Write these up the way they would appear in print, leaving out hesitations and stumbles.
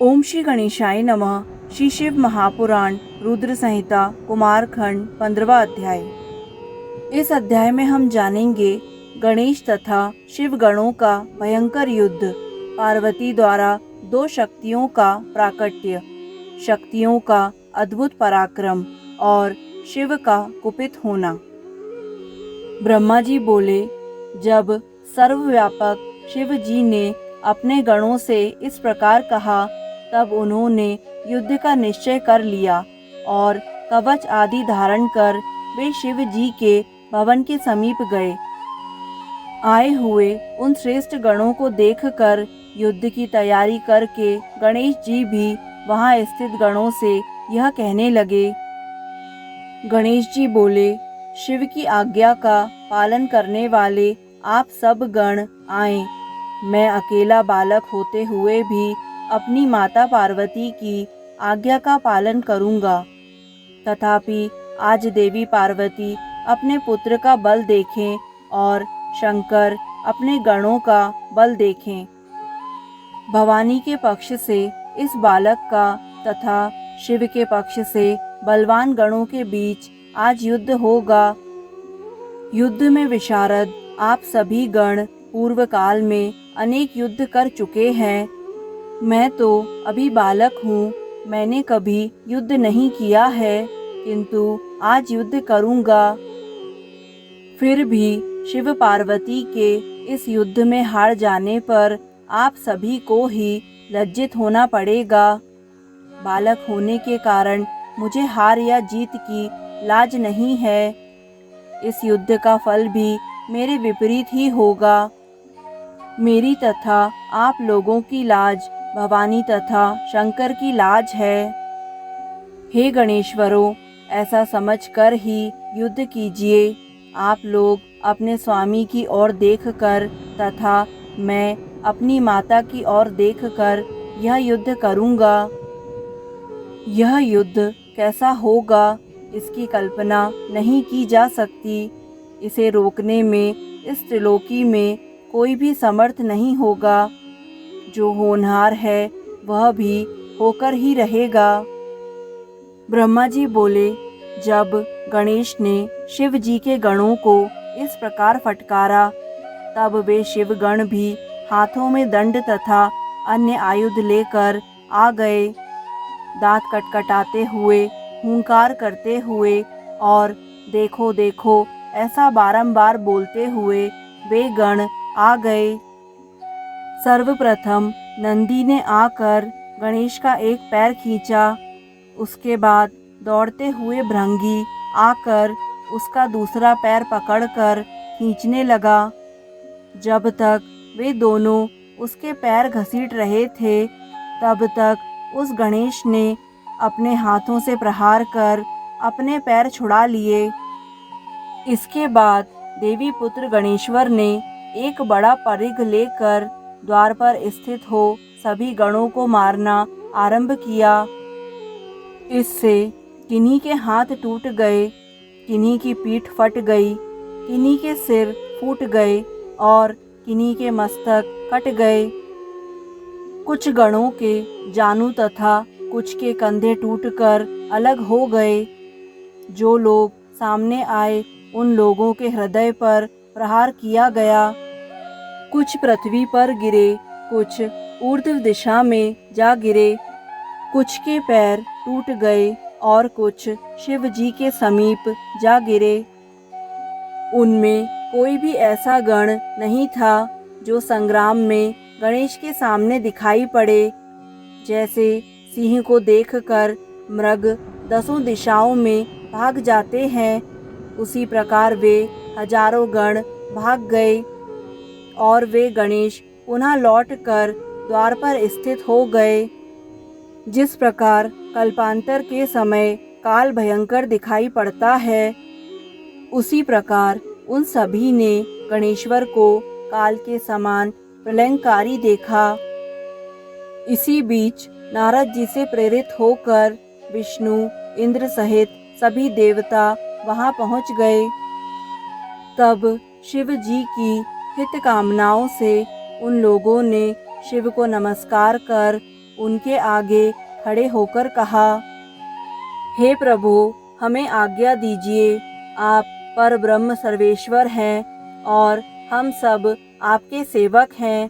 ओम श्री गणेशाय नमः। श्री शिव महापुराण रुद्र संहिता कुमारखंड 15वां अध्याय। इस अध्याय में हम जानेंगे गणेश तथा शिव गणों का भयंकर युद्ध, पार्वती द्वारा दो शक्तियों का प्राकट्य, शक्तियों का अद्भुत पराक्रम और शिव का कुपित होना। ब्रह्मा जी बोले, जब सर्वव्यापक शिव जी ने अपने गणों से इस प्रकार कहा, तब उन्होंने युद्ध का निश्चय कर लिया और कवच आदि धारण कर वे शिव जी के भवन के समीप गए। आए हुए उन श्रेष्ठ गणों को देखकर युद्ध की तैयारी करके गणेश जी भी वहां स्थित गणों से यह कहने लगे। गणेश जी बोले, शिव की आज्ञा का पालन करने वाले आप सब गण आए। मैं अकेला बालक होते हुए भी अपनी माता पार्वती की आज्ञा का पालन करूंगा। तथापि आज देवी पार्वती अपने पुत्र का बल देखें और शंकर अपने गणों का बल देखें। भवानी के पक्ष से इस बालक का तथा शिव के पक्ष से बलवान गणों के बीच आज युद्ध होगा। युद्ध में विशारद आप सभी गण पूर्व काल में अनेक युद्ध कर चुके हैं। मैं तो अभी बालक हूँ, मैंने कभी युद्ध नहीं किया है, किंतु आज युद्ध करूँगा। फिर भी शिव पार्वती के इस युद्ध में हार जाने पर आप सभी को ही लज्जित होना पड़ेगा। बालक होने के कारण मुझे हार या जीत की लाज नहीं है। इस युद्ध का फल भी मेरे विपरीत ही होगा। मेरी तथा आप लोगों की लाज भवानी तथा शंकर की लाज है। हे गणेश्वरों, ऐसा समझकर ही युद्ध कीजिए। आप लोग अपने स्वामी की ओर देखकर तथा मैं अपनी माता की ओर देखकर यह युद्ध करूँगा। यह युद्ध कैसा होगा, इसकी कल्पना नहीं की जा सकती। इसे रोकने में इस त्रिलोकी में कोई भी समर्थ नहीं होगा। जो होनहार है वह भी होकर ही रहेगा। ब्रह्मा जी बोले, जब गणेश ने शिव जी के गणों को इस प्रकार फटकारा, तब वे शिव गण भी हाथों में दंड तथा अन्य आयुध लेकर आ गए। दांत कटकटाते हुए, हुंकार करते हुए और देखो देखो ऐसा बारंबार बोलते हुए वे गण आ गए। सर्वप्रथम नंदी ने आकर गणेश का एक पैर खींचा। उसके बाद दौड़ते हुए भृंगी आकर उसका दूसरा पैर पकड़कर खींचने लगा। जब तक वे दोनों उसके पैर घसीट रहे थे, तब तक उस गणेश ने अपने हाथों से प्रहार कर अपने पैर छुड़ा लिए। इसके बाद देवी पुत्र गणेश्वर ने एक बड़ा परिघ लेकर द्वार पर स्थित हो सभी गणों को मारना आरंभ किया। इससे किन्हीं के हाथ टूट गए, किन्हीं की पीठ फट गई, किन्हीं के सिर फूट गए और किन्हीं के मस्तक कट गए। कुछ गणों के जानू तथा कुछ के कंधे टूटकर अलग हो गए। जो लोग सामने आए उन लोगों के हृदय पर प्रहार किया गया। कुछ पृथ्वी पर गिरे, कुछ ऊर्ध्व दिशा में जा गिरे, कुछ के पैर टूट गए और कुछ शिव जी के समीप जा गिरे। उनमें कोई भी ऐसा गण नहीं था जो संग्राम में गणेश के सामने दिखाई पड़े। जैसे सिंह को देखकर मृग 10 दिशाओं में भाग जाते हैं, उसी प्रकार वे हजारों गण भाग गए और वे गणेश पुनः लौटकर द्वार पर स्थित हो गए। जिस प्रकार कल्पांतर के समय काल भयंकर दिखाई पड़ता है, उसी प्रकार उन सभी ने गणेश्वर को काल के समान प्रलयंकारी देखा। इसी बीच नारद जी से प्रेरित होकर विष्णु, इंद्र सहित सभी देवता वहां पहुंच गए। तब शिव जी की हित कामनाओं से उन लोगों ने शिव को नमस्कार कर उनके आगे खड़े होकर कहा, हे प्रभु, हमें आज्ञा दीजिए। आप परब्रह्म सर्वेश्वर हैं और हम सब आपके सेवक हैं।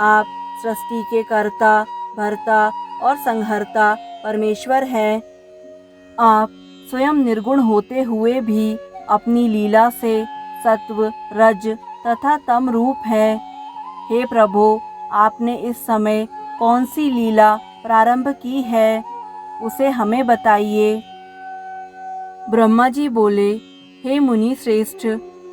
आप सृष्टि के कर्ता, भर्ता और संहर्ता परमेश्वर हैं। आप स्वयं निर्गुण होते हुए भी अपनी लीला से सत्व, रज तथा तम रूप हैं। हे प्रभु, आपने इस समय कौन सी लीला प्रारंभ की है, उसे हमें बताइए। ब्रह्मा जी बोले, हे मुनि श्रेष्ठ,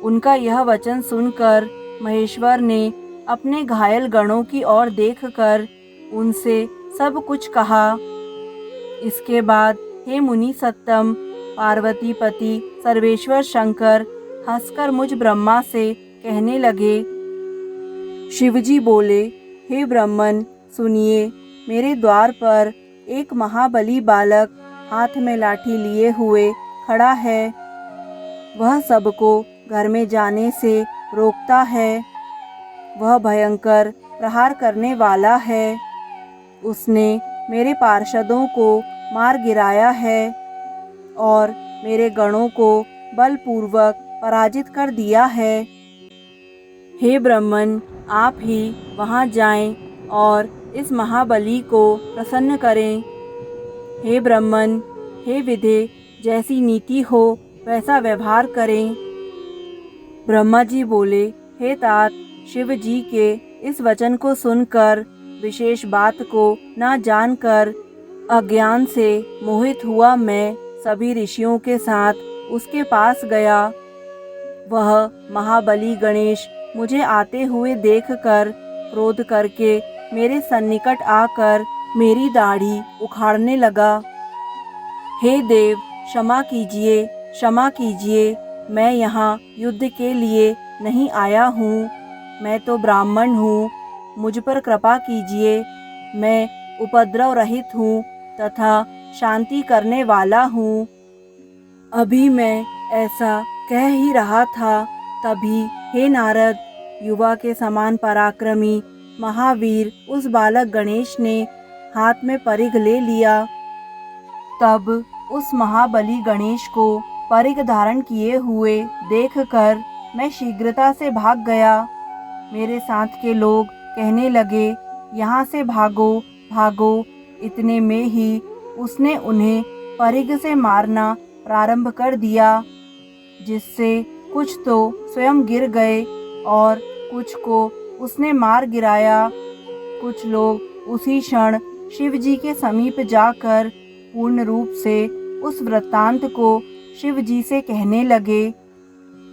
उनका यह वचन सुनकर महेश्वर ने अपने घायल गणों की ओर देखकर उनसे सब कुछ कहा। इसके बाद हे मुनि सत्तम, पार्वती पति सर्वेश्वर शंकर हंसकर मुझ ब्रह्मा से कहने लगे। शिवजी बोले, हे ब्रह्मन, सुनिए, मेरे द्वार पर एक महाबली बालक हाथ में लाठी लिए हुए खड़ा है। वह सबको घर में जाने से रोकता है। वह भयंकर प्रहार करने वाला है। उसने मेरे पार्षदों को मार गिराया है और मेरे गणों को बलपूर्वक पराजित कर दिया है। हे ब्रह्मन, आप ही वहाँ जाएं और इस महाबली को प्रसन्न करें। हे ब्रह्मन, हे विधे, जैसी नीति हो वैसा व्यवहार करें। ब्रह्मा जी बोले, हे तात, शिव जी के इस वचन को सुनकर, विशेष बात को न जानकर, अज्ञान से मोहित हुआ मैं सभी ऋषियों के साथ उसके पास गया। वह महाबली गणेश मुझे आते हुए देखकर क्रोध करके मेरे सन्निकट आकर मेरी दाढ़ी उखाड़ने लगा। हे देव, क्षमा कीजिए, क्षमा कीजिए, मैं यहाँ युद्ध के लिए नहीं आया हूँ। मैं तो ब्राह्मण हूँ, मुझ पर कृपा कीजिए। मैं उपद्रव रहित हूँ तथा शांति करने वाला हूँ। अभी मैं ऐसा कह ही रहा था, तभी हे नारद, युवा के समान पराक्रमी महावीर उस बालक गणेश ने हाथ में परिघ ले लिया। तब उस महाबली गणेश को परिघ धारण किए हुए देखकर मैं शीघ्रता से भाग गया। मेरे साथ के लोग कहने लगे, यहाँ से भागो, भागो। इतने में ही उसने उन्हें परिघ से मारना प्रारंभ कर दिया, जिससे कुछ तो स्वयं गिर गए और कुछ को उसने मार गिराया। कुछ लोग उसी क्षण शिव जी के समीप जाकर पूर्ण रूप से उस वृत्तांत को शिव जी से कहने लगे।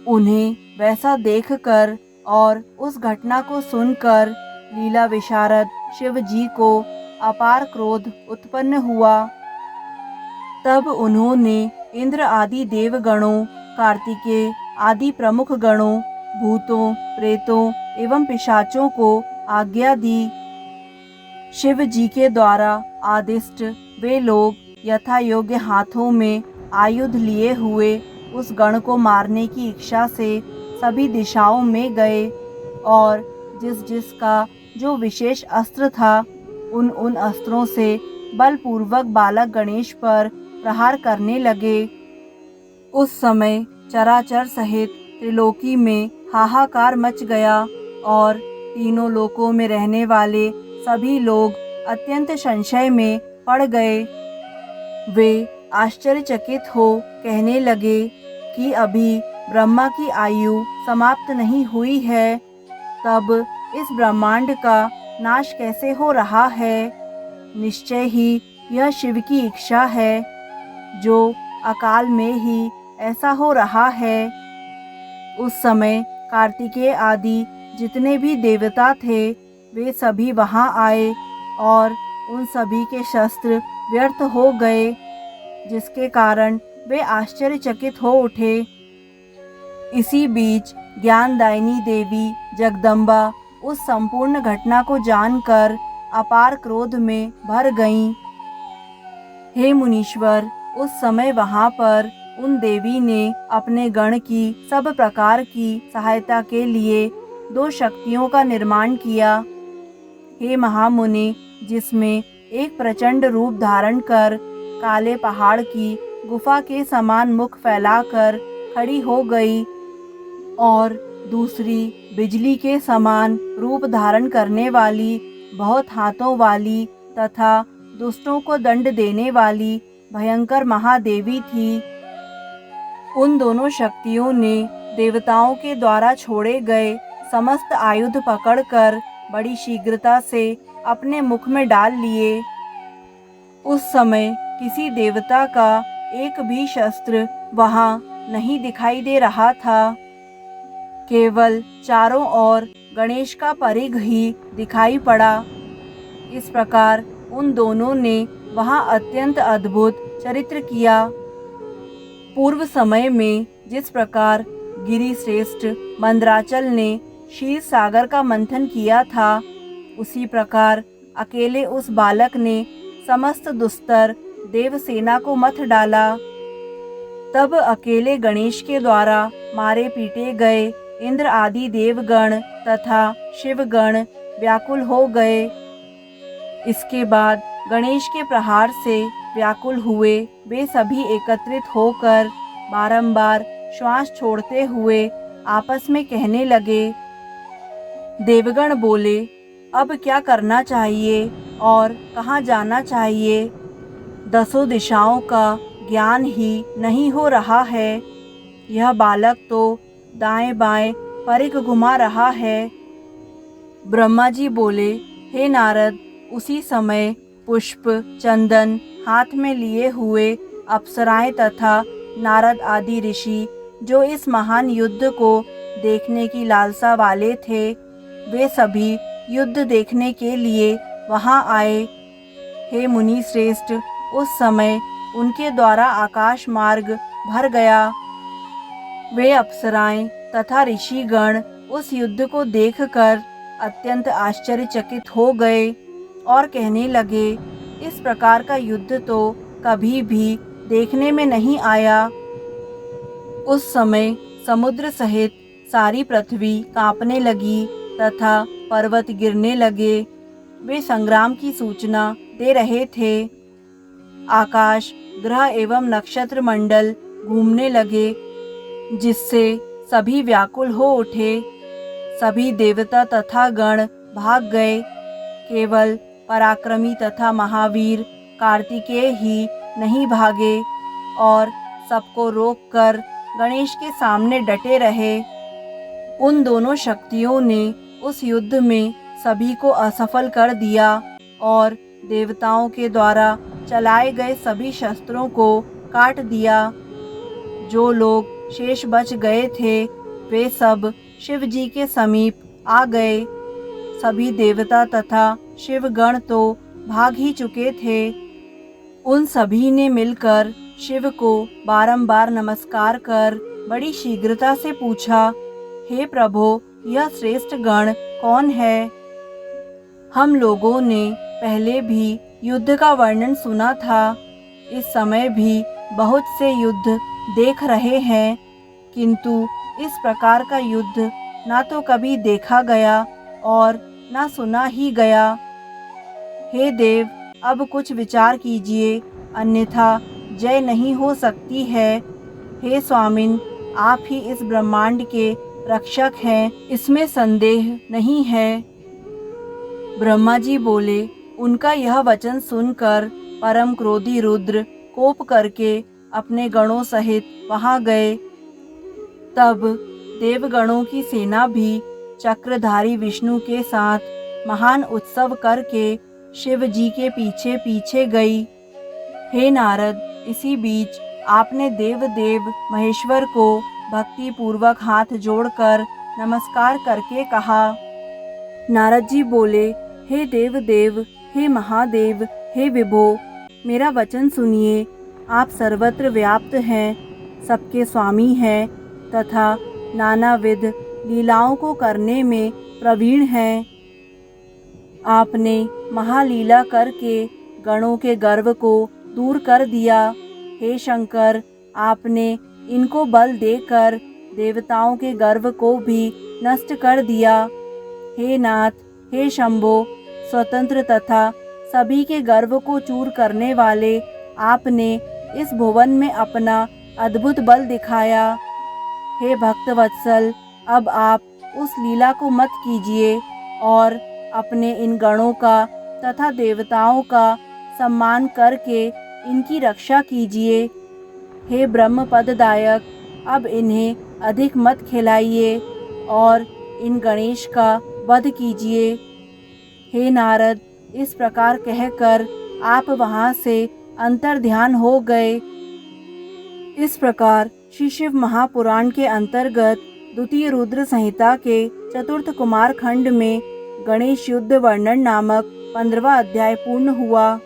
उन्हें वैसा देखकर और उस घटना को सुनकर लीला विशारद शिव जी को अपार क्रोध उत्पन्न हुआ। तब उन्होंने इंद्र आदि देवगणों, कार्तिकेय आदि प्रमुख गणों, भूतों, प्रेतों एवं पिशाचों को आज्ञा दी। शिव जी के द्वारा आदिष्ट वे लोग यथा योग्य हाथों में आयुध लिए हुए उस गण को मारने की इच्छा से सभी दिशाओं में गए और जिस जिसका जो विशेष अस्त्र था, उन अस्त्रों से बलपूर्वक बालक गणेश पर प्रहार करने लगे। उस समय चराचर सहित त्रिलोकी में हाहाकार मच गया और तीनों लोकों में रहने वाले सभी लोग अत्यंत संशय में पड़ गए। वे आश्चर्यचकित हो कहने लगे कि अभी ब्रह्मा की आयु समाप्त नहीं हुई है, तब इस ब्रह्मांड का नाश कैसे हो रहा है। निश्चय ही यह शिव की इच्छा है, जो अकाल में ही ऐसा हो रहा है। उस समय कार्तिकेय आदि जितने भी देवता थे, वे सभी वहां आए और उन सभी के शस्त्र व्यर्थ हो गए, जिसके कारण वे आश्चर्यचकित हो उठे। इसी बीच ज्ञानदायिनी देवी जगदम्बा उस संपूर्ण घटना को जानकर अपार क्रोध में भर गईं। हे मुनीश्वर, उस समय वहां पर उन देवी ने अपने गण की सब प्रकार की सहायता के लिए 2 शक्तियों का निर्माण किया। हे महामुनि, जिसमें एक प्रचंड रूप धारण कर काले पहाड़ की गुफा के समान मुख फैलाकर खड़ी हो गई और दूसरी बिजली के समान रूप धारण करने वाली, बहुत हाथों वाली तथा दुष्टों को दंड देने वाली भयंकर महादेवी थी। उन दोनों शक्तियों ने देवताओं के द्वारा छोड़े गए समस्त आयुध पकड़कर बड़ी शीघ्रता से अपने मुख में डाल लिए। उस समय किसी देवता का एक भी शस्त्र वहां नहीं दिखाई दे रहा था। केवल चारों ओर गणेश का परिघ ही दिखाई पड़ा। इस प्रकार उन दोनों ने वहां अत्यंत अद्भुत चरित्र किया। पूर्व समय में जिस प्रकार गिरिश्रेष्ठ मंदराचल ने क्षीर सागर का मंथन किया था, उसी प्रकार अकेले उस बालक ने समस्त दुस्तर देवसेना को मथ डाला। तब अकेले गणेश के द्वारा मारे पीटे गए इंद्र आदि देवगण तथा शिवगण व्याकुल हो गए। इसके बाद गणेश के प्रहार से व्याकुल हुए वे सभी एकत्रित होकर बारंबार श्वास छोड़ते हुए आपस में कहने लगे। देवगण बोले, अब क्या करना चाहिए और कहाँ जाना चाहिए? दसों दिशाओं का ज्ञान ही नहीं हो रहा है। यह बालक तो दाएं बाएं परिघ घुमा रहा है। ब्रह्मा जी बोले, हे नारद, उसी समय पुष्प चंदन हाथ में लिए हुए अप्सराएं तथा नारद आदि ऋषि जो इस महान युद्ध को देखने की लालसा वाले थे, वे सभी युद्ध देखने के लिए वहां आए। हे मुनि श्रेष्ठ, उस समय उनके द्वारा आकाश मार्ग भर गया। वे अप्सराएं तथा ऋषिगण उस युद्ध को देखकर अत्यंत आश्चर्यचकित हो गए और कहने लगे, इस प्रकार का युद्ध तो कभी भी देखने में नहीं आया। उस समय समुद्र सहित सारी पृथ्वी कांपने लगी तथा पर्वत गिरने लगे। वे संग्राम की सूचना दे रहे थे। आकाश, ग्रह एवं नक्षत्र मंडल घूमने लगे, जिससे सभी व्याकुल हो उठे। सभी देवता तथा गण भाग गए। केवल पराक्रमी तथा महावीर कार्तिकेय ही नहीं भागे और सबको रोककर गणेश के सामने डटे रहे। उन दोनों शक्तियों ने उस युद्ध में सभी को असफल कर दिया और देवताओं के द्वारा चलाए गए सभी शस्त्रों को काट दिया। जो लोग शेष बच गए थे, वे सब शिव जी के समीप आ गए। सभी देवता तथा शिवगण तो भाग ही चुके थे। उन सभी ने मिलकर शिव को बारंबार नमस्कार कर बड़ी शीघ्रता से पूछा, हे प्रभो, यह श्रेष्ठ गण कौन है? हम लोगों ने पहले भी युद्ध का वर्णन सुना था। इस समय भी बहुत से युद्ध देख रहे हैं, किंतु इस प्रकार का युद्ध ना तो कभी देखा गया और ना सुना ही गया। हे देव, अब कुछ विचार कीजिए, अन्यथा जय नहीं हो सकती है। हे स्वामिन, आप ही इस ब्रह्मांड के रक्षक हैं, इसमें संदेह नहीं है। ब्रह्मा जी बोले। उनका यह वचन सुनकर परम क्रोधी रुद्र कोप करके अपने गणों सहित वहां गए। तब देवगणों की सेना भी चक्रधारी विष्णु के साथ महान उत्सव करके शिव जी के पीछे पीछे गई। हे नारद, इसी बीच आपने देव देव महेश्वर को भक्ति पूर्वक हाथ जोड़कर नमस्कार करके कहा। नारद जी बोले, हे देव देव, हे महादेव, हे विभो, मेरा वचन सुनिए। आप सर्वत्र व्याप्त हैं, सबके स्वामी हैं तथा नानाविध लीलाओं को करने में प्रवीण हैं। आपने महालीला करके गणों के गर्व को दूर कर दिया। हे शंकर, आपने इनको बल देकर देवताओं के गर्व को भी नष्ट कर दिया। हे नाथ, हे शंभो, स्वतंत्र तथा सभी के गर्व को चूर करने वाले आपने इस भुवन में अपना अद्भुत बल दिखाया। हे भक्तवत्सल, अब आप उस लीला को मत कीजिए और अपने इन गणों का तथा देवताओं का सम्मान करके इनकी रक्षा कीजिए। हे ब्रह्म पददायक, अब इन्हें अधिक मत खिलाइए और इन गणेश का वध कीजिए। हे नारद, इस प्रकार कहकर आप वहाँ से अंतर्ध्यान हो गए। इस प्रकार श्री शिव महापुराण के अंतर्गत द्वितीय रुद्र संहिता के चतुर्थ कुमार खंड में गणेश युद्ध वर्णन नामक 15वां अध्याय पूर्ण हुआ।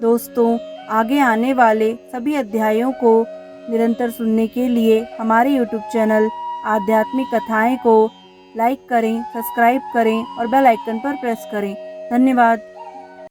दोस्तों, आगे आने वाले सभी अध्यायों को निरंतर सुनने के लिए हमारे YouTube चैनल आध्यात्मिक कथाएं को लाइक करें, सब्सक्राइब करें और बेल आइकन पर प्रेस करें। धन्यवाद।